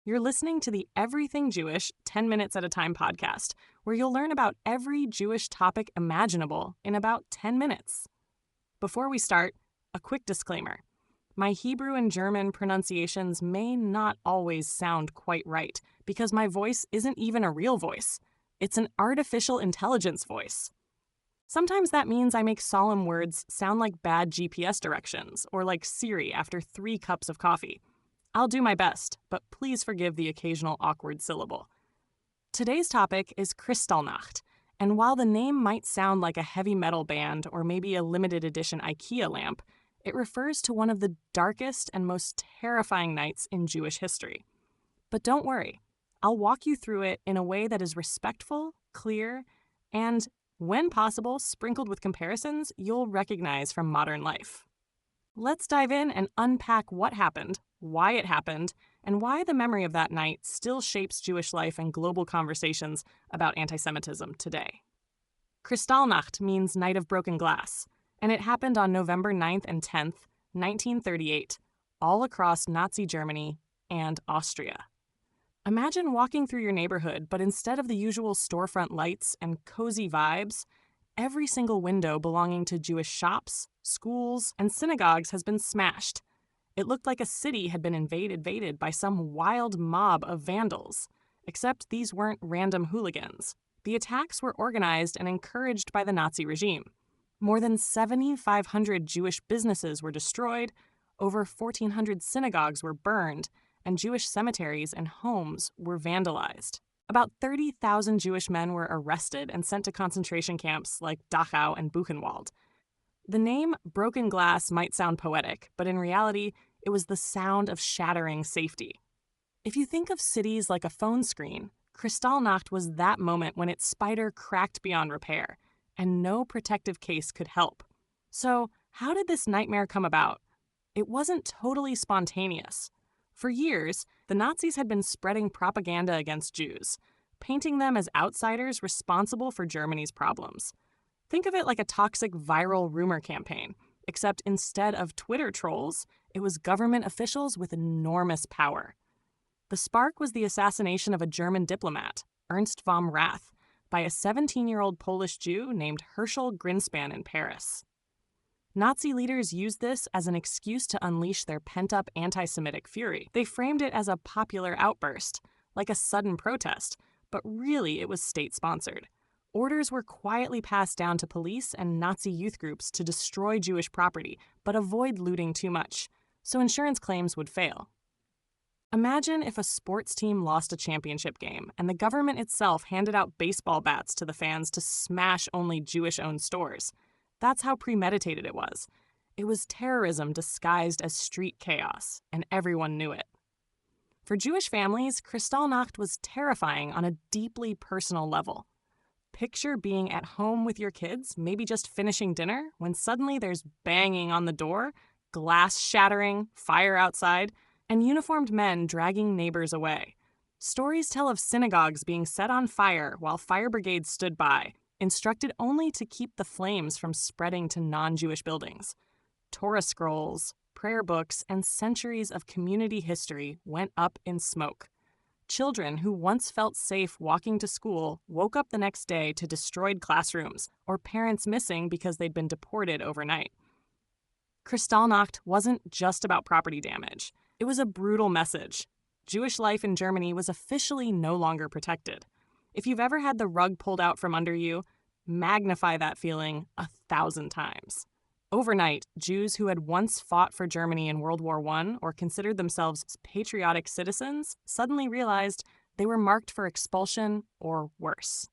You're listening to the Everything Jewish 10 Minutes at a Time podcast, where you'll learn about every Jewish topic imaginable in about 10 minutes. Before we start, a quick disclaimer. My Hebrew and German pronunciations may not always sound quite right because my voice isn't even a real voice. It's an artificial intelligence voice. Sometimes that means I make solemn words sound like bad GPS directions or like Siri after 3 cups of coffee. I'll do my best, but please forgive the occasional awkward syllable. Today's topic is Kristallnacht, and while the name might sound like a heavy metal band or maybe a limited edition IKEA lamp, it refers to one of the darkest and most terrifying nights in Jewish history. But don't worry, I'll walk you through it in a way that is respectful, clear, and, when possible, sprinkled with comparisons you'll recognize from modern life. Let's dive in and unpack what happened, why it happened, and why the memory of that night still shapes Jewish life and global conversations about anti-Semitism today. Kristallnacht means Night of Broken Glass, and it happened on November 9th and 10th, 1938, all across Nazi Germany and Austria. Imagine walking through your neighborhood, but instead of the usual storefront lights and cozy vibes, every single window belonging to Jewish shops, schools, and synagogues has been smashed. It looked like a city had been invaded by some wild mob of vandals, except these weren't random hooligans. The attacks were organized and encouraged by the Nazi regime. More than 7,500 Jewish businesses were destroyed, over 1,400 synagogues were burned, and Jewish cemeteries and homes were vandalized. About 30,000 Jewish men were arrested and sent to concentration camps like Dachau and Buchenwald. The name Broken Glass might sound poetic, but in reality, it was the sound of shattering safety. If you think of cities like a phone screen, Kristallnacht was that moment when its spider cracked beyond repair, and no protective case could help. So, how did this nightmare come about? It wasn't totally spontaneous. For years, the Nazis had been spreading propaganda against Jews, painting them as outsiders responsible for Germany's problems. Think of it like a toxic viral rumor campaign, except instead of Twitter trolls, it was government officials with enormous power. The spark was the assassination of a German diplomat, Ernst von Rath, by a 17-year-old Polish Jew named Herschel Grinspan in Paris. Nazi leaders used this as an excuse to unleash their pent-up anti-Semitic fury. They framed it as a popular outburst, like a sudden protest, but really it was state-sponsored. Orders were quietly passed down to police and Nazi youth groups to destroy Jewish property, but avoid looting too much, so insurance claims would fail. Imagine if a sports team lost a championship game and the government itself handed out baseball bats to the fans to smash only Jewish-owned stores. That's how premeditated it was. It was terrorism disguised as street chaos, and everyone knew it. For Jewish families, Kristallnacht was terrifying on a deeply personal level. Picture being at home with your kids, maybe just finishing dinner, when suddenly there's banging on the door, glass shattering, fire outside, and uniformed men dragging neighbors away. Stories tell of synagogues being set on fire while fire brigades stood by, instructed only to keep the flames from spreading to non-Jewish buildings. Torah scrolls, prayer books, and centuries of community history went up in smoke. Children who once felt safe walking to school woke up the next day to destroyed classrooms or parents missing because they'd been deported overnight. Kristallnacht wasn't just about property damage. It was a brutal message. Jewish life in Germany was officially no longer protected. If you've ever had the rug pulled out from under you, magnify that feeling 1,000 times. Overnight, Jews who had once fought for Germany in World War I or considered themselves patriotic citizens suddenly realized they were marked for expulsion or worse.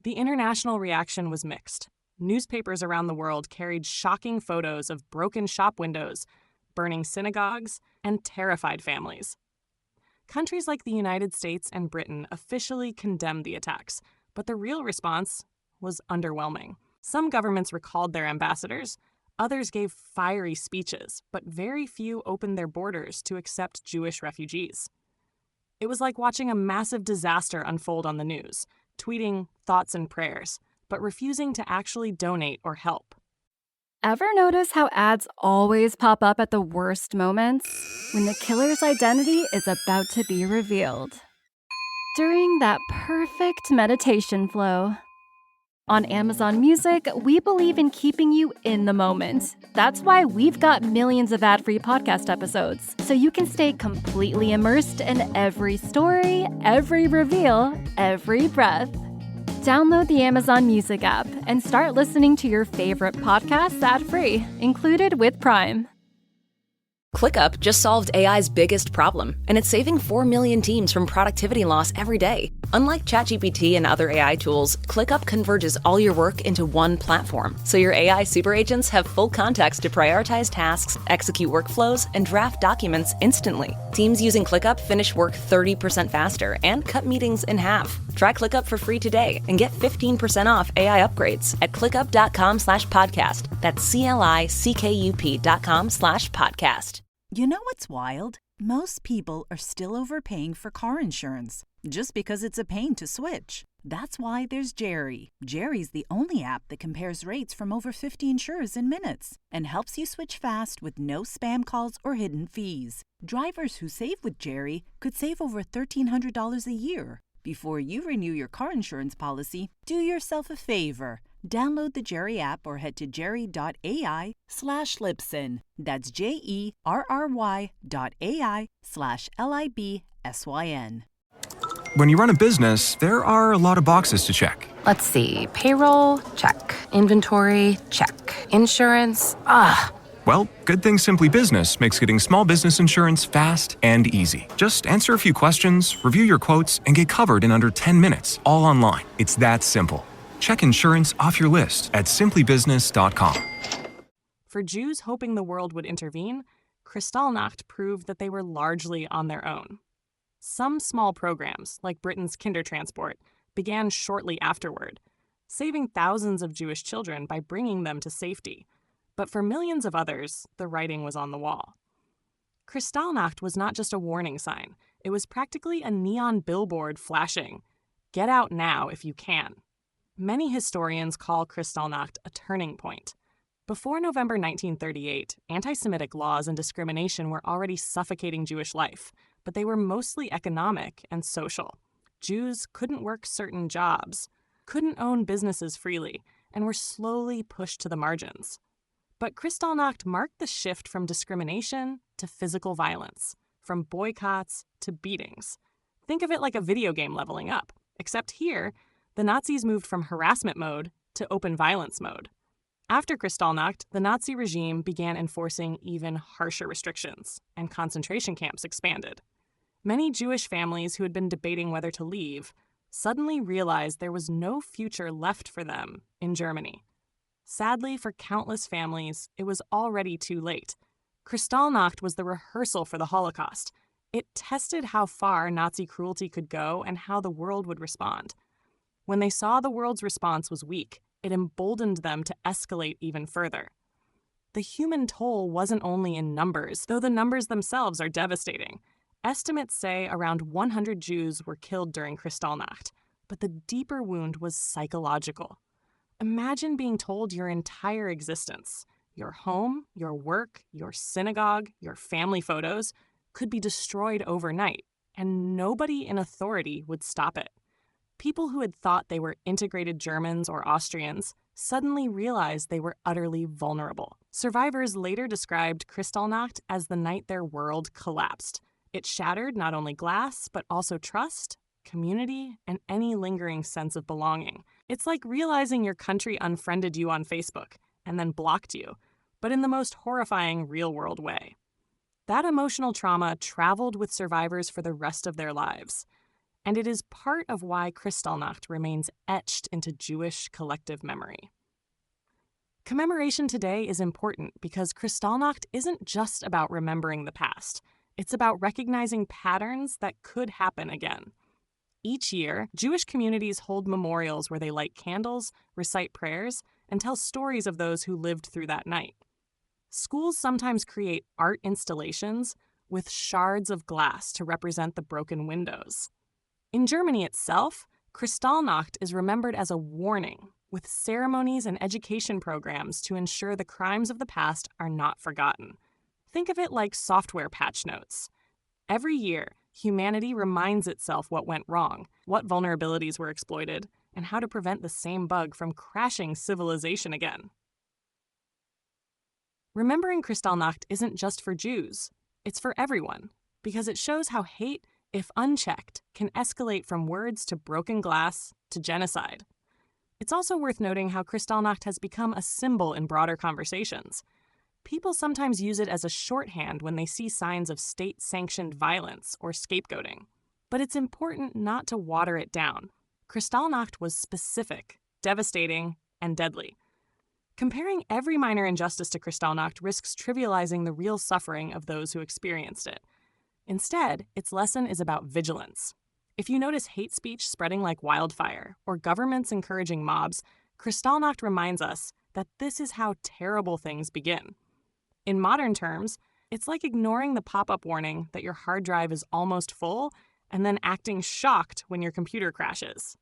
The international reaction was mixed. Newspapers around the world carried shocking photos of broken shop windows, burning synagogues, and terrified families. Countries like the United States and Britain officially condemned the attacks, but the real response was underwhelming. Some governments recalled their ambassadors, others gave fiery speeches, but very few opened their borders to accept Jewish refugees. It was like watching a massive disaster unfold on the news, tweeting thoughts and prayers, but refusing to actually donate or help. Ever notice how ads always pop up at the worst moments? When the killer's identity is about to be revealed. During that perfect meditation flow. On Amazon Music, we believe in keeping you in the moment. That's why we've got millions of ad-free podcast episodes, so you can stay completely immersed in every story, every reveal, every breath. Download the Amazon Music app and start listening to your favorite podcasts ad-free, included with Prime. ClickUp just solved AI's biggest problem, and it's saving 4 million teams from productivity loss every day. Unlike ChatGPT and other AI tools, ClickUp converges all your work into one platform, so your AI super agents have full context to prioritize tasks, execute workflows, and draft documents instantly. Teams using ClickUp finish work 30% faster and cut meetings in half. Try ClickUp for free today and get 15% off AI upgrades at clickup.com/podcast. That's CLICKUP.com/podcast. You know what's wild? Most people are still overpaying for car insurance just because it's a pain to switch. That's why there's Jerry. Jerry's the only app that compares rates from over 50 insurers in minutes and helps you switch fast with no spam calls or hidden fees. Drivers who save with Jerry could save over $1,300 a year. Before you renew your car insurance policy, do yourself a favor. Download the Jerry app or head to jerry.ai/Libsyn. That's JERRY.ai/LIBSYN. When you run a business, there are a lot of boxes to check. Let's see. Payroll? Check. Inventory? Check. Insurance? Well, good thing Simply Business makes getting small business insurance fast and easy. Just answer a few questions, review your quotes, and get covered in under 10 minutes, all online. It's that simple. Check insurance off your list at simplybusiness.com. For Jews hoping the world would intervene, Kristallnacht proved that they were largely on their own. Some small programs, like Britain's Kindertransport, began shortly afterward, saving thousands of Jewish children by bringing them to safety. But for millions of others, the writing was on the wall. Kristallnacht was not just a warning sign. It was practically a neon billboard flashing, "Get out now if you can." Many historians call Kristallnacht a turning point. Before November 1938, anti-Semitic laws and discrimination were already suffocating Jewish life, but they were mostly economic and social. Jews couldn't work certain jobs, couldn't own businesses freely, and were slowly pushed to the margins. But Kristallnacht marked the shift from discrimination to physical violence, from boycotts to beatings. Think of it like a video game leveling up, except here, the Nazis moved from harassment mode to open violence mode. After Kristallnacht, the Nazi regime began enforcing even harsher restrictions, and concentration camps expanded. Many Jewish families who had been debating whether to leave suddenly realized there was no future left for them in Germany. Sadly, for countless families, it was already too late. Kristallnacht was the rehearsal for the Holocaust. It tested how far Nazi cruelty could go and how the world would respond. When they saw the world's response was weak, it emboldened them to escalate even further. The human toll wasn't only in numbers, though the numbers themselves are devastating. Estimates say around 100 Jews were killed during Kristallnacht, but the deeper wound was psychological. Imagine being told your entire existence, your home, your work, your synagogue, your family photos, could be destroyed overnight, and nobody in authority would stop it. People who had thought they were integrated Germans or Austrians suddenly realized they were utterly vulnerable. Survivors later described Kristallnacht as the night their world collapsed. It shattered not only glass, but also trust, community, and any lingering sense of belonging. It's like realizing your country unfriended you on Facebook and then blocked you, but in the most horrifying real-world way. That emotional trauma traveled with survivors for the rest of their lives. And it is part of why Kristallnacht remains etched into Jewish collective memory. Commemoration today is important because Kristallnacht isn't just about remembering the past. It's about recognizing patterns that could happen again. Each year, Jewish communities hold memorials where they light candles, recite prayers, and tell stories of those who lived through that night. Schools sometimes create art installations with shards of glass to represent the broken windows. In Germany itself, Kristallnacht is remembered as a warning, with ceremonies and education programs to ensure the crimes of the past are not forgotten. Think of it like software patch notes. Every year, humanity reminds itself what went wrong, what vulnerabilities were exploited, and how to prevent the same bug from crashing civilization again. Remembering Kristallnacht isn't just for Jews. It's for everyone, because it shows how hate, if unchecked, can escalate from words to broken glass to genocide. It's also worth noting how Kristallnacht has become a symbol in broader conversations. People sometimes use it as a shorthand when they see signs of state-sanctioned violence or scapegoating. But it's important not to water it down. Kristallnacht was specific, devastating, and deadly. Comparing every minor injustice to Kristallnacht risks trivializing the real suffering of those who experienced it. Instead, its lesson is about vigilance. If you notice hate speech spreading like wildfire or governments encouraging mobs, Kristallnacht reminds us that this is how terrible things begin. In modern terms, it's like ignoring the pop-up warning that your hard drive is almost full and then acting shocked when your computer crashes.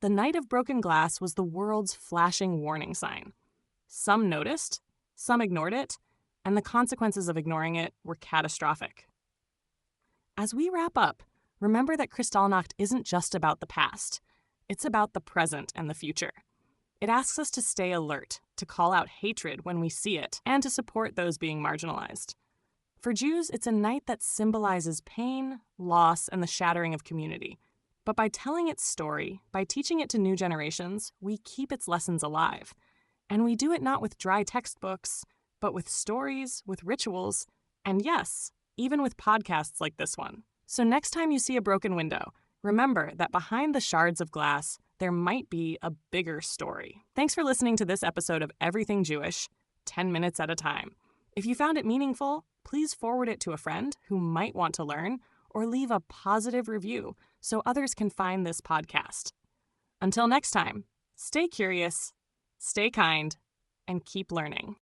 The night of broken glass was the world's flashing warning sign. Some noticed, some ignored it, and the consequences of ignoring it were catastrophic. As we wrap up, remember that Kristallnacht isn't just about the past. It's about the present and the future. It asks us to stay alert, to call out hatred when we see it, and to support those being marginalized. For Jews, it's a night that symbolizes pain, loss, and the shattering of community. But by telling its story, by teaching it to new generations, we keep its lessons alive. And we do it not with dry textbooks, but with stories, with rituals, and yes, even with podcasts like this one. So next time you see a broken window, remember that behind the shards of glass, there might be a bigger story. Thanks for listening to this episode of Everything Jewish, 10 minutes at a time. If you found it meaningful, please forward it to a friend who might want to learn, or leave a positive review so others can find this podcast. Until next time, stay curious, stay kind, and keep learning.